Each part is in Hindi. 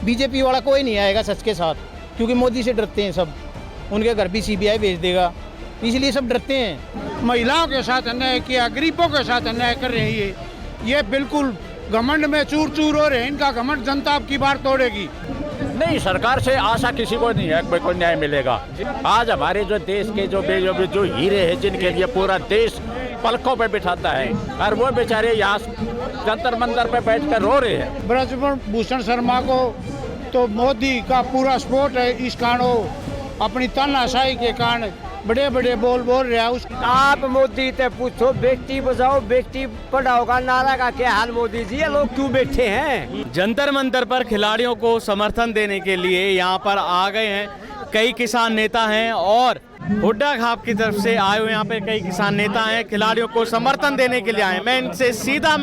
बीजेपी वाला कोई नहीं आएगा सच के साथ, क्योंकि मोदी से डरते हैं सब। उनके घर भी सीबीआई भेज देगा, इसलिए सब डरते हैं। महिलाओं के साथ अन्याय किया, गरीबों के साथ अन्याय कर रही है। ये बिल्कुल घमंड में चूर चूर हो रहे हैं। इनका घमंड जनता अब की बार तोड़ेगी। नहीं, सरकार से आशा किसी को नहीं है कोई न्याय मिलेगा। आज हमारे जो देश के जो हीरे हैं, जिनके लिए पूरा देश पलकों पे बिठाता है, और वो बेचारे यहाँ जंतर मंतर पे बैठ कर रो रहे हैं। ब्रजभूषण शर्मा को तो मोदी का पूरा सपोर्ट है। इस कारण अपनी तानाशाही के कारण बड़े बड़े बोल रहे हैं। आप मोदी से पूछो, बेटी बचाओ बेटी पढ़ाओ का नारा का क्या हाल मोदी जी, ये लोग क्यों बैठे हैं? जंतर मंतर पर खिलाड़ियों को समर्थन देने के लिए यहाँ पर आ गए हैं कई किसान नेता हैं, और हुड्डा खाप की तरफ से आए हुए यहाँ पे कई किसान नेता हैं, खिलाड़ियों को समर्थन देने के लिए आए। मैं इनसे सीधा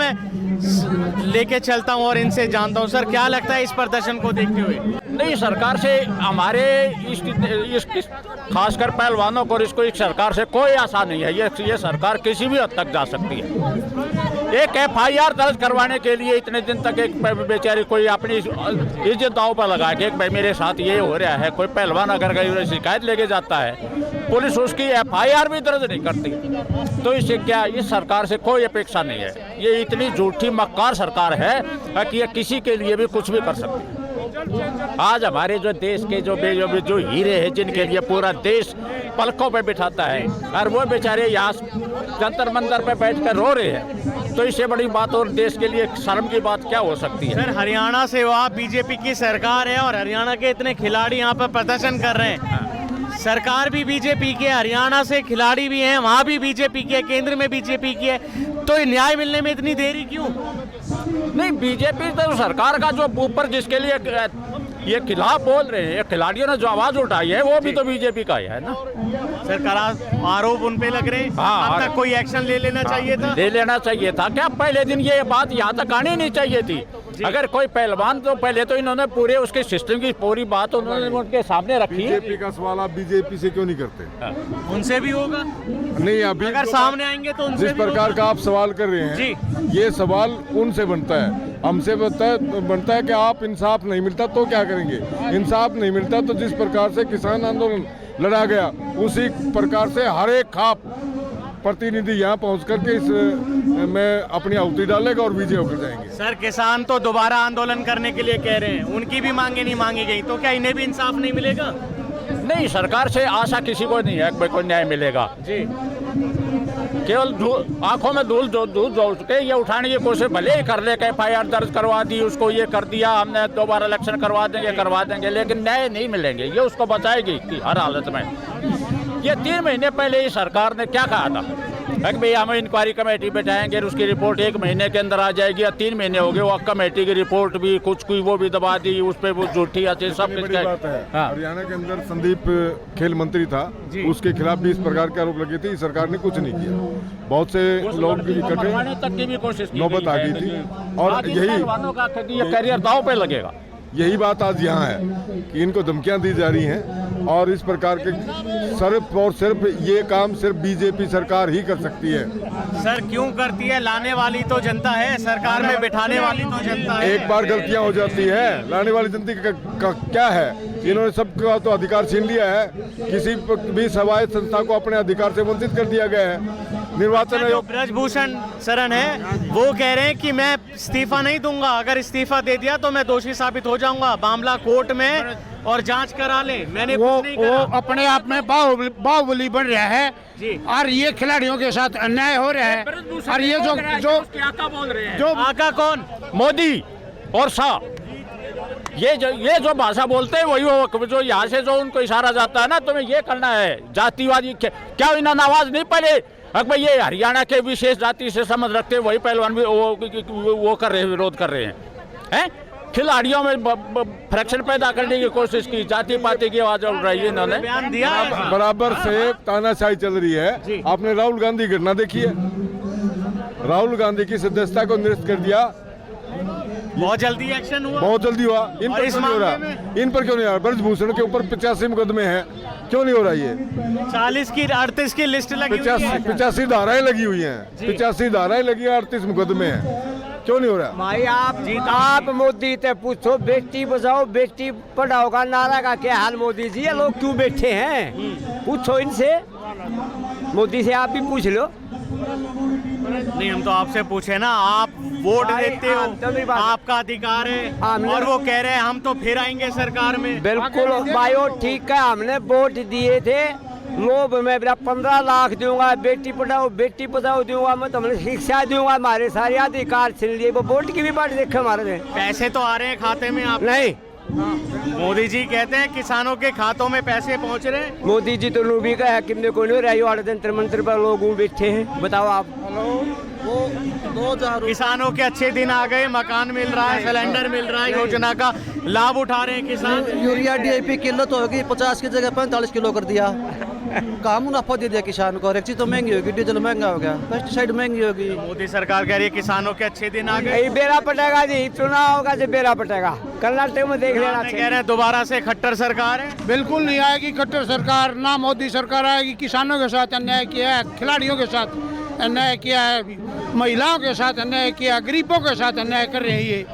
लेके चलता हूँ और इनसे जानता हूँ। सर, क्या लगता है इस प्रदर्शन को देखते हुए? नहीं, सरकार से हमारे इस खासकर पहलवानों को इसको एक सरकार से कोई आशा नहीं है। ये सरकार किसी भी हद तक जा सकती है। एक FIR दर्ज करवाने के लिए इतने दिन तक एक बेचारी कोई अपनी इज्जत दांव पर लगा के भाई मेरे साथ ये हो रहा है, कोई पहलवान अगर शिकायत लेके जाता है, पुलिस उसकी FIR भी दर्ज नहीं करती। तो इससे क्या, इस सरकार से कोई अपेक्षा नहीं है। ये इतनी झूठी मक्कार सरकार है कि ये किसी के लिए भी कुछ भी कर सकती है। आज हमारे जो देश के जो हीरे हैं, जिनके लिए पूरा देश पलकों पे बिठाता है, और वो बेचारे यहाँ जंतर मंतर पे बैठ कर रो रहे हैं, तो इससे बड़ी बात और देश के लिए शर्म की बात क्या हो सकती है? सर, हरियाणा से वहाँ बीजेपी की सरकार है और हरियाणा के इतने खिलाड़ी यहाँ पर प्रदर्शन कर रहे हैं। सरकार भी बीजेपी की है, हरियाणा से खिलाड़ी भी हैं, वहाँ भी बीजेपी की है, केंद्र में बीजेपी की है, तो न्याय मिलने में इतनी देरी क्यों? नहीं, बीजेपी तो सरकार का जो ऊपर जिसके लिए ये खिलाफ बोल रहे हैं, खिलाड़ियों ने जो आवाज उठाई है, वो भी तो बीजेपी का ही है ना। सरकार आरोप उन पे लग रहे हैं। हाँ, अब तक कोई एक्शन ले लेना चाहिए था। ले लेना चाहिए था क्या? पहले दिन ये बात यहाँ तक आनी नहीं चाहिए थी। अगर कोई पहलवान, तो पहले तो इन्होंने पूरे उसके सिस्टम की पूरी बात उन्होंने उनके सामने रखी। बीजेपी का सवाल आप बीजेपी से क्यों नहीं करते? उनसे भी होगा। नहीं, अभी अगर सामने आएंगे तो उनसे जिस प्रकार का आप सवाल कर रहे हैं, ये सवाल उनसे बनता है, हमसे बनता है कि आप इंसाफ नहीं मिलता तो क्या करेंगे? इंसाफ नहीं मिलता तो जिस प्रकार से किसान आंदोलन लड़ा गया, उसी प्रकार से हर एक खाप प्रतिनिधि यहाँ पहुँच करके इस में अपनी आहुति डालेगा और विजय होकर जाएंगे। सर, किसान तो दोबारा आंदोलन करने के लिए कह रहे हैं, उनकी भी मांगे नहीं मांगी गई, तो क्या इन्हें भी इंसाफ नहीं मिलेगा? नहीं, सरकार से आशा किसी को नहीं है कोई न्याय मिलेगा जी। केवल आंखों में धूल जोड़ के ये उठाने की कोशिश भले ही कर ले, FIR दर्ज करवा दी, उसको ये कर दिया हमने, दोबारा इलेक्शन करवा देंगे, लेकिन न्याय नहीं मिलेंगे। ये उसको बचाएगी कि हर हालत में। ये 3 महीने पहले ही सरकार ने क्या कहा था कि भाई हम इंक्वायरी कमेटी बैठाएंगे, उसकी रिपोर्ट 1 महीने के अंदर आ जाएगी, या 3 महीने हो गए, वो कमेटी की रिपोर्ट भी कुछ वो भी दबा दी, उस पर वो झूठी आती सब बात है। हरियाणा के अंदर संदीप खेल मंत्री था, उसके खिलाफ भी इस प्रकार के आरोप लगे थे, सरकार ने कुछ नहीं किया। बहुत से लोग इकट्ठे तक की भी कोशिश नौबत आ गई थी, और यही करियर दांव पे लगेगा। यही बात आज यहाँ है कि इनको धमकियां दी जा रही हैं, और इस प्रकार के सिर्फ और सिर्फ ये काम सिर्फ बीजेपी सरकार ही कर सकती है। सर, क्यों करती है? लाने वाली तो जनता है, सरकार में बिठाने वाली तो जनता है। एक बार गलतियां हो जाती है, लाने वाली जनता का क्या है? इन्होंने सबका तो अधिकार छीन लिया है, किसी भी स्वायत्त संस्था को अपने अधिकार से वंचित कर दिया गया है। निर्वाचन आयोग ब्रजभूषण शरण है, वो कह रहे हैं कि मैं इस्तीफा नहीं दूंगा, अगर इस्तीफा दे दिया तो मैं दोषी साबित हो जाऊंगा, मामला कोर्ट में और जांच करा ले। मैंने वो अपने आप में बाहुबली बन रहा है जी, और ये खिलाड़ियों के साथ अन्याय हो रहा है। और ये जो आका कौन? मोदी और शाह, ये जो भाषा बोलते हैं वही जो यहाँ से जो उनको इशारा जाता है ना, तुम्हें ये करना है जातिवादी। क्या इन्होंने आवाज नहीं पहले भाई ये हरियाणा के विशेष जाति से समझ रखते हैं, वही पहलवान भी वो कर रहे हैं, विरोध कर रहे हैं। खिलाड़ियों में फ्रैक्शन पैदा करने की कोशिश की, जाति पाति की आवाज उठ रही है। इन्होंने बयान दिया है। बराबर से तानाशाही चल रही है। आपने राहुल गांधी घटना देखी है? राहुल गांधी की सदस्यता को निरस्त कर दिया, बहुत जल्दी एक्शन हुआ, बहुत जल्दी हुआ। इन पर क्यों नहीं हो रहा? इन पर क्यों नहीं हो रहा? ब्रजभूषण के ऊपर 85 मुकदमे हैं, क्यों नहीं हो रहा? ये 40 की 38 की लिस्ट लगी, 85 धाराएं लगी हुई हैं, 85 धाराएं लगी हैं, 38 मुकदमे हैं, क्यों नहीं हो रहा? भाई आप मोदी से पूछो, बेटी बचाओ बेटी पढ़ाओ का नारा का क्या हाल मोदी जी, ये लोग क्यों बैठे हैं? पूछो इनसे, मोदी से आप भी पूछ लो। नहीं, हम तो आपसे पूछे ना, आप वोट देते हो, आपका अधिकार है, और वो कह रहे हैं हम तो फिर आएंगे सरकार में। बिल्कुल भाई ठीक है, हमने वोट दिए थे लोभ में, 15 लाख दूंगा, बेटी पढ़ाओ बेटी बचाओ दूंगा, मैं तुम्हें शिक्षा दूंगा, हमारे सारे अधिकार छीन लिए। वो वोट की भी बात देखे हमारे पैसे तो आ रहे हैं खाते में आप नहीं। मोदी जी कहते हैं किसानों के खातों में पैसे पहुंच रहे हैं। मोदी जी तो लोभी का है, कितने को नहीं रही वाले जंतर मंत्र पर लोग बैठे हैं, बताओ आप। किसानों के अच्छे दिन आ गए, मकान मिल रहा है, सिलेंडर मिल रहा है, योजना का लाभ उठा रहे हैं किसान। यूरिया DAP किलो तो होगी 50 की जगह 45 किलो कर दिया। कहाँ मुनाफा दे दिया किसान को, और एक चीज तो महंगी होगी, डीजल महंगा हो गया, पेस्टिसाइड महंगी होगी। मोदी सरकार कह रही है किसानों के अच्छे दिन आ गए। यही बेरा पटेगा जी, चुनाव होगा जो बेरा पटेगा, कर्नाटक में देख लेना। कह रहे हैं दोबारा से खट्टर सरकार है। बिल्कुल नहीं आएगी खट्टर सरकार, ना मोदी सरकार आएगी। किसानों के साथ अन्याय किया है, खिलाड़ियों के साथ अन्याय किया है, महिलाओं के साथ अन्याय किया, गरीबों के साथ अन्याय कर रहे हैं।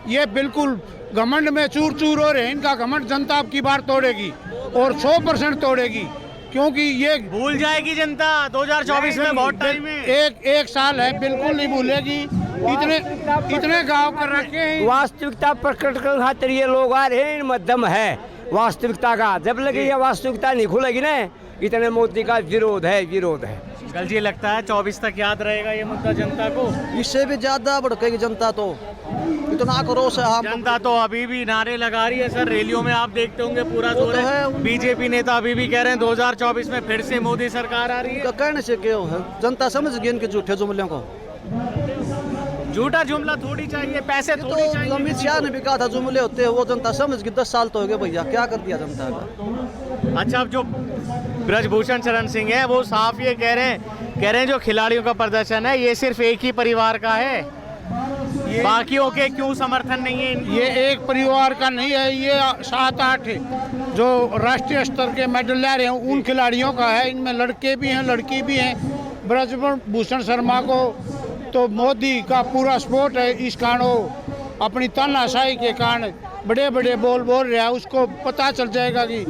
ये बिल्कुल घमंड में चूर चूर हो रहे हैं। इनका घमंड जनता अब की बार तोड़ेगी और 100% तोड़ेगी, क्योंकि ये भूल जाएगी जनता। 2024 में बहुत टाइम है, एक साल है, बिल्कुल नहीं भूलेगी। इतने गांव कर रखे हैं। वास्तविकता प्रकट कर खातिर ये लोग आ रहे हैं, मध्यम है वास्तविकता का। जब लगे ये वास्तविकता नहीं खुलेगी ना, इतने मोदी का विरोध है, विरोध है। कल जी लगता है 24 तक याद रहेगा ये मुद्दा जनता को। इससे भी ज्यादा भड़केगी जनता, तो इतना करो से हम। जनता तो अभी भी नारे लगा रही है सर, रैलियों में आप देखते होंगे पूरा जोर है। बीजेपी नेता अभी भी कह रहे हैं 2024 में फिर से मोदी सरकार आ रही है। कहने से क्यों है, जनता समझ गई इनके झूठे जुमलों को। झूठा जुमला थोड़ी चाहिए, पैसे थोड़ी तो चाहिए। अमित शाह ने भी कहा था जुमले होते हैं, वो जनता समझ गई। 10 साल तो हो गए भैया, क्या कर दिया जनता का। अच्छा, अब जो ब्रजभूषण शरण सिंह है वो साफ ये कह रहे हैं जो खिलाड़ियों का प्रदर्शन है ये सिर्फ एक ही परिवार का है, बाकियों के क्यों समर्थन नहीं है? ये एक परिवार का नहीं है, ये 7-8 जो राष्ट्रीय स्तर के मेडल ले रहे हैं उन खिलाड़ियों का है। इनमें लड़के भी हैं, लड़की भी हैं। ब्रजभूषण शर्मा को तो मोदी का पूरा सपोर्ट है। इस कारण वो अपनी तानाशाही के कारण बड़े बड़े बोल रहा है, उसको पता चल जाएगा कि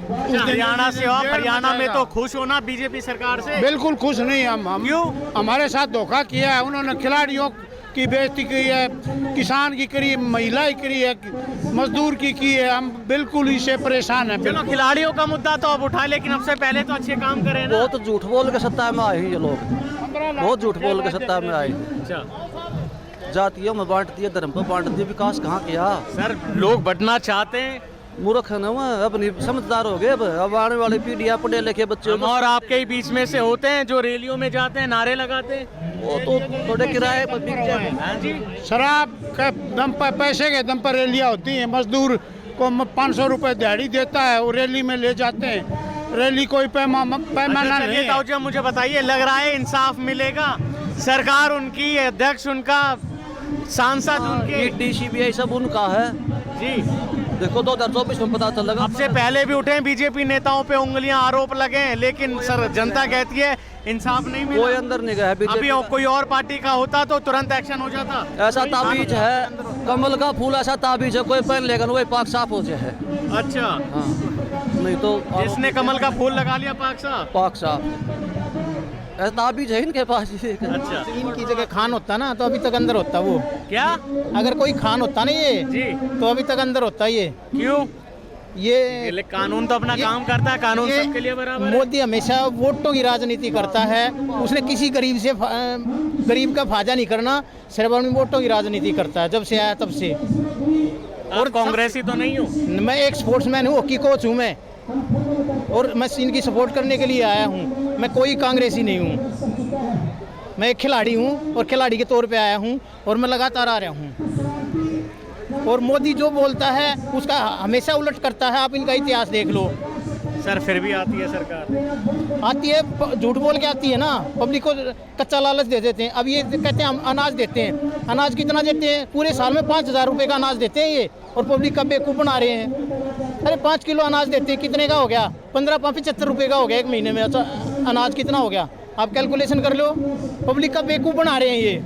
हरियाणा से हो, हरियाणा में तो खुश हो ना बीजेपी सरकार से? बिल्कुल खुश नहीं हम क्यों? हमारे साथ धोखा किया है उन्होंने। खिलाड़ियों की बेइज्जती की है, किसान की करी, महिला की करी है, मजदूर की है। हम बिल्कुल इससे परेशान हैं। चलो खिलाड़ियों का मुद्दा तो अब उठा, लेकिन अब से पहले तो अच्छे काम करें ना। बहुत झूठ बोल के सत्ता में आए हैं ये लोग, बहुत झूठ बोल के सत्ता में आए। जातियों में बांट दिया, धर्म को बांट दिया, विकास कहाँ किया? सर लोग बढ़ना चाहते हैं, मूर्ख है ना वो, अब नहीं समझदार हो गए। अब आने वाली पीढ़ियाँ पढ़े लिखे बच्चे हम और आपके ही बीच में से होते हैं जो रैलियों में जाते हैं, नारे लगाते हैं। वो तो थोड़े किराए पर बिक जाए। हाँ जी, शराब के दम पर, पैसे के दम पर रैलियाँ होती हैं। मजदूर को 500 रुपए दिहाड़ी देता है, वो रैली में ले जाते हैं। रैली कोई पैमाना नहीं है। ताऊ जी मुझे बताइए, लग रहा है इंसाफ मिलेगा? सरकार उनकी, अध्यक्ष उनका, सांसद उनके, DCBI सब उनका है जी। देखो 2024 में पता चलेगा। अब से पहले भी उठे बीजेपी नेताओं पे उंगलियां, आरोप लगे हैं, लेकिन सर जनता कहती है इंसाफ नहीं मिला। कोई अंदर नहीं गया है बीजेपी। अभी कोई और पार्टी का होता तो तुरंत एक्शन हो जाता। ऐसा ताबीज है, कमल का फूल ऐसा ताबीज है, कोई पहन लेगा वही पाक साफ हो जाए। अच्छा, हाँ, नहीं तो जिसने कमल का फूल लगा लिया पाक साफ। ऐसा ताबीज है इनके पास। अच्छा, इनकी जगह खान होता ना तो अभी तक अंदर होता वो। क्या? अगर कोई खान होता ना ये जी तो अभी तक अंदर होता ये। क्यों? ये कानून तो अपना काम करता है, कानून सबके लिए बराबर है। मोदी हमेशा वोटों की राजनीति करता है, उसने किसी गरीब का फायदा नहीं करना, सिर्फ अपनी वोटों की राजनीति करता है जब से आया तब से। और कांग्रेसी तो नहीं हूँ मैं, एक स्पोर्ट्समैन हूँ, हॉकी कोच हूँ मैं, और मैं इनकी सपोर्ट करने के लिए आया हूँ। मैं कोई कांग्रेसी नहीं हूँ, मैं एक खिलाड़ी हूँ और खिलाड़ी के तौर पे आया हूँ और मैं लगातार आ रहा हूँ। और मोदी जो बोलता है उसका हमेशा उलट करता है, आप इनका इतिहास देख लो। सर फिर भी आती है सरकार, आती है, झूठ बोल के आती है ना, पब्लिक को कच्चा लालच दे देते हैं। अब ये कहते हैं हम अनाज देते हैं, अनाज कितना देते हैं? पूरे साल में 5,000 रुपये का अनाज देते हैं ये, और पब्लिक का बेवकूफ़ बना रहे हैं। अरे 5 किलो अनाज देते हैं, कितने का हो गया? 75 रुपये का हो गया एक महीने में। अच्छा, अनाज कितना हो गया? आप कैलकुलेशन कर लो। पब्लिक का बेवकूफ़ बना रहे हैं ये।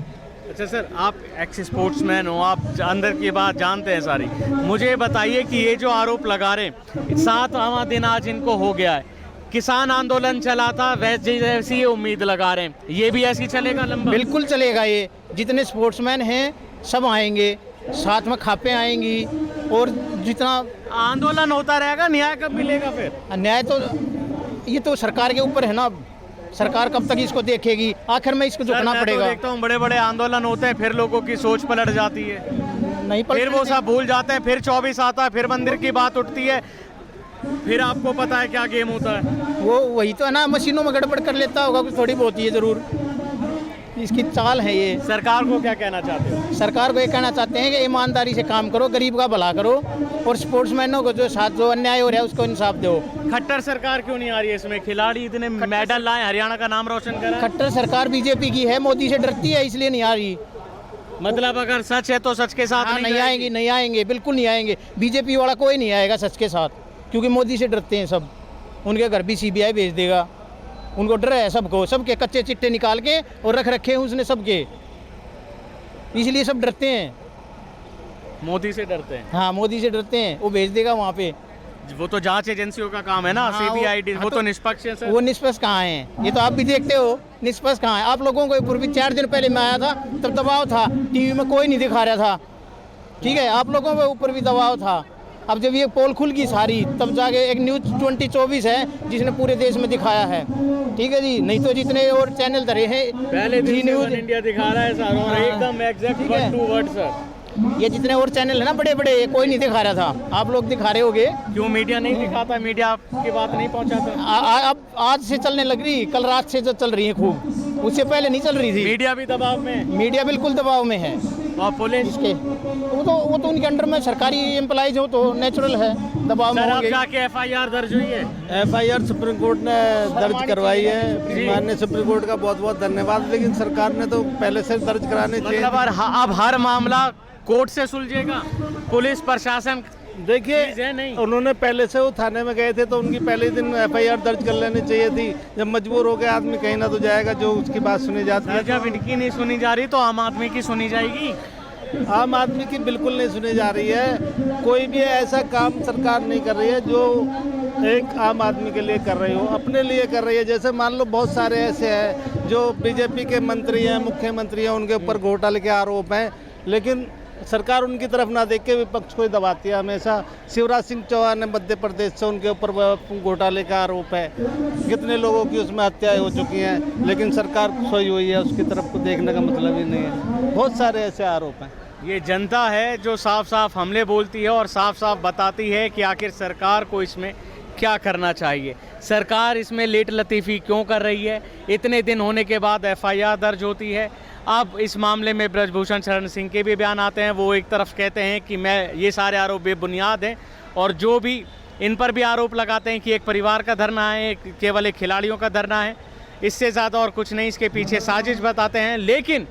अच्छा सर, आप एक्स स्पोर्ट्समैन हो, आप अंदर की बात जानते हैं सारी। मुझे बताइए कि ये जो आरोप लगा रहे हैं, 7वां दिन आज इनको हो गया है, किसान आंदोलन चला था वैसे जैसी ये उम्मीद लगा रहे हैं, ये भी ऐसी चलेगा लंबा? बिल्कुल चलेगा। ये जितने स्पोर्ट्समैन हैं सब आएंगे, साथ में खापें आएंगी, और जितना आंदोलन होता रहेगा, न्याय कब मिलेगा फिर? न्याय तो ये तो सरकार के ऊपर है ना, सरकार कब तक इसको देखेगी, आखिर में इसको झुकना पड़ेगा। तो देखता हूँ बड़े बड़े आंदोलन होते हैं, फिर लोगों की सोच पलट जाती है, नहीं फिर वो सब भूल जाते हैं, फिर 24 आता है, फिर मंदिर की बात उठती है, फिर आपको पता है क्या गेम होता है। वो वही तो है ना, मशीनों में गड़बड़ कर लेता होगा कुछ, थोड़ी बहुत ही है ज़रूर, इसकी चाल है ये। सरकार को क्या कहना चाहते हो? सरकार को ये कहना चाहते हैं कि ईमानदारी से काम करो, गरीब का भला करो, और स्पोर्ट्समैनों को जो साथ जो अन्याय हो रहा है उसको इंसाफ दो। खट्टर सरकार क्यों नहीं आ रही है इसमें? खिलाड़ी इतने मेडल लाए, हरियाणा का नाम रोशन करा। खट्टर सरकार बीजेपी की है, मोदी से डरती है, इसलिए नहीं आ रही। मतलब अगर सच है तो सच के साथ हाँ, नहीं आएंगे, नहीं आएंगे, बिल्कुल नहीं आएंगे। बीजेपी वाला कोई नहीं आएगा सच के साथ, क्योंकि मोदी से डरते हैं सब। उनके घर भी CBI भेज देगा, उनको डर है सबको, सबके कच्चे चिट्टे निकाल के और रख रखे हैं उसने सबके, इसलिए सब डरते हैं। मोदी से डरते हैं? हाँ, मोदी से डरते हैं, वो भेज देगा वहाँ पे। वो तो जांच एजेंसियों का काम है ना, हाँ, CBI, वो तो तो निष्पक्ष है सर। वो निष्पक्ष कहाँ हैं? ये तो आप भी देखते हो, निष्पक्ष कहाँ है? आप लोगों को पूर्वी 4 दिन पहले मैं आया था तब दबाव था, टीवी में कोई नहीं दिखा रहा था, ठीक है, आप लोगों के ऊपर भी दबाव था। अब जब ये पोल खुल गई सारी, तब जाके एक न्यूज़ 2024 है जिसने पूरे देश में दिखाया है, ठीक है जी। नहीं तो जितने और चैनल धरे हैं, पहले जी न्यूज़ इंडिया दिखा रहा है सर, और एकदम exact word to word sir. ये जितने और चैनल है ना बड़े बड़े, ये कोई नहीं दिखा रहा था, आप लोग दिखा रहे होगे। क्यों मीडिया नहीं दिखाता? मीडिया की बात नहीं पहुंचाता? अब आज से चलने लग रही, कल रात से जो चल रही है खूब, उससे पहले नहीं चल रही थी। मीडिया भी दबाव में? मीडिया बिल्कुल दबाव में है। और पुलिस? इसके वो तो उनके अंडर में सरकारी एम्प्लॉइज हो तो नेचुरल है, दबाव में होंगे। जाके FIR दर्ज हुई है? FIR सुप्रीम कोर्ट ने दर्ज करवाई है, माननीय सुप्रीम कोर्ट का बहुत बहुत धन्यवाद, लेकिन सरकार ने तो पहले से दर्ज कराने चाहिए। मतलब अब हर मामला कोर्ट से सुलझेगा? पुलिस प्रशासन देखिए, नहीं, उन्होंने पहले से वो थाने में गए थे तो उनकी पहले दिन FIR दर्ज कर लेनी चाहिए थी। जब मजबूर हो गया आदमी कहीं ना तो जाएगा, जो उसकी बात सुनी जाती है। जब इनकी नहीं सुनी जा रही तो आम आदमी की सुनी जाएगी? आम आदमी की बिल्कुल नहीं सुनी जा रही है। कोई भी ऐसा काम सरकार नहीं कर रही है जो एक आम आदमी के लिए कर रही हो, अपने लिए कर रही है। जैसे मान लो बहुत सारे ऐसे हैं जो बीजेपी के मंत्री हैं, मुख्यमंत्री हैं, उनके ऊपर घोटाले के आरोप हैं, लेकिन सरकार उनकी तरफ ना देख के विपक्ष को ही दबाती है हमेशा। शिवराज सिंह चौहान ने मध्य प्रदेश से, उनके ऊपर घोटाले का आरोप है, कितने लोगों की उसमें हत्याएं हो चुकी हैं, लेकिन सरकार सोई हुई है, उसकी तरफ को देखने का मतलब ही नहीं है। बहुत सारे ऐसे आरोप हैं। ये जनता है जो साफ साफ हमले बोलती है और साफ साफ बताती है कि आखिर सरकार को इसमें क्या करना चाहिए। सरकार इसमें लेट लतीफ़ी क्यों कर रही है? इतने दिन होने के बाद FIR दर्ज होती है। अब इस मामले में ब्रजभूषण शरण सिंह के भी बयान आते हैं। वो एक तरफ कहते हैं कि ये सारे आरोप बेबुनियाद हैं, और जो भी इन पर भी आरोप लगाते हैं कि एक परिवार का धरना है, केवल एक खिलाड़ियों का धरना है, इससे ज़्यादा और कुछ नहीं, इसके पीछे साजिश बताते हैं। लेकिन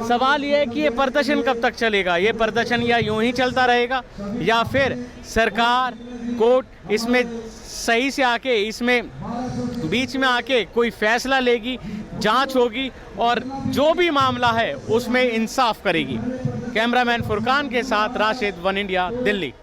सवाल ये है कि ये प्रदर्शन कब तक चलेगा? ये प्रदर्शन या यूं ही चलता रहेगा, या फिर सरकार, कोर्ट इसमें सही से आके, इसमें बीच में आके कोई फैसला लेगी, जांच होगी और जो भी मामला है उसमें इंसाफ करेगी। कैमरामैन फुरकान के साथ राशिद, वन इंडिया, दिल्ली।